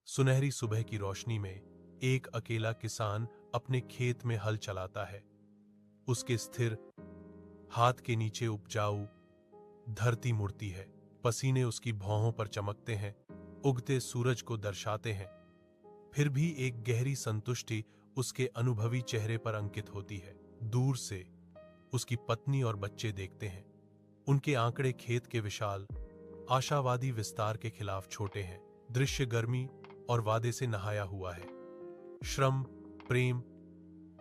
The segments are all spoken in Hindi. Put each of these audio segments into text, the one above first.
सुनहरी सुबह की रोशनी में एक अकेला किसान अपने खेत में हल चलाता है। उसके स्थिर हाथ के नीचे उपजाऊ धरती मुड़ती है। पसीने उसकी भौहों पर चमकते हैं, उगते सूरज को दर्शाते हैं। फिर भी एक गहरी संतुष्टि उसके अनुभवी चेहरे पर अंकित होती है। दूर से उसकी पत्नी और बच्चे देखते हैं। उनके आंकड़े खेत के विशाल आशावादी विस्तार के खिलाफ छोटे हैं। दृश्य गर्मी और वादे से नहाया हुआ है। श्रम, प्रेम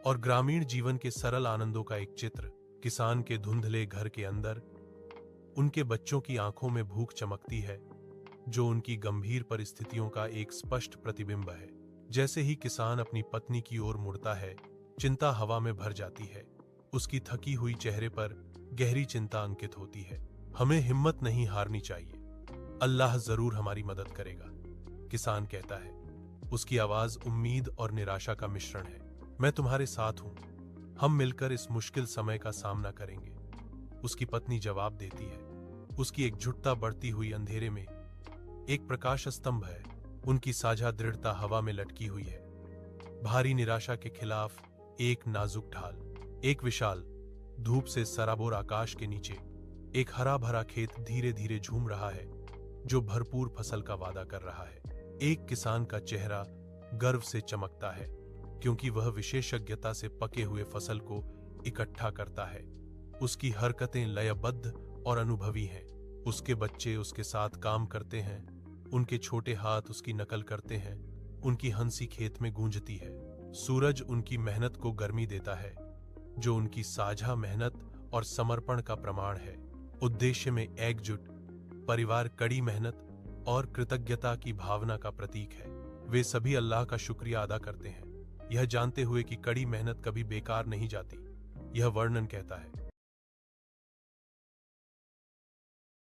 और ग्रामीण जीवन के सरल आनंदों का एक चित्र। किसान के धुंधले घर के अंदर उनके बच्चों की आंखों में भूख चमकती है, जो उनकी गंभीर परिस्थितियों का एक स्पष्ट प्रतिबिंब है। जैसे ही किसान अपनी पत्नी की ओर मुड़ता है, चिंता हवा में भर जाती है। उसकी थकी हुई चेहरे पर गहरी चिंता अंकित होती है। हमें हिम्मत नहीं हारनी चाहिए, अल्लाह जरूर हमारी मदद करेगा, किसान कहता है। उसकी आवाज उम्मीद और निराशा का मिश्रण है। मैं तुम्हारे साथ हूं, हम मिलकर इस मुश्किल समय का सामना करेंगे, उसकी पत्नी जवाब देती है। उसकी एकजुटता बढ़ती हुई अंधेरे में एक प्रकाश स्तंभ है। उनकी साझा दृढ़ता हवा में लटकी हुई है। भारी निराशा के खिलाफ एक नाजुक ढाल। एक विशाल धूप से सराबोर आकाश के नीचे एक हरा भरा खेत धीरे धीरे झूम रहा है, जो भरपूर फसल का वादा कर रहा है। एक किसान का चेहरा गर्व से चमकता है, क्योंकि वह विशेषज्ञता से पके हुए फसल को इकट्ठा करता है। उसकी हरकतें लयबद्ध और अनुभवी हैं। उसके बच्चे उसके साथ काम करते हैं, उनके छोटे हाथ उसकी नकल करते हैं। उनकी हंसी खेत में गूंजती है। सूरज उनकी मेहनत को गर्मी देता है, जो उनकी साझा मेहनत और समर्पण का प्रमाण है। उद्देश्य में एकजुट परिवार कड़ी मेहनत और कृतज्ञता की भावना का प्रतीक है। वे सभी अल्लाह का शुक्रिया अदा करते हैं, यह जानते हुए कि कड़ी मेहनत कभी बेकार नहीं जाती। यह वर्णन कहता है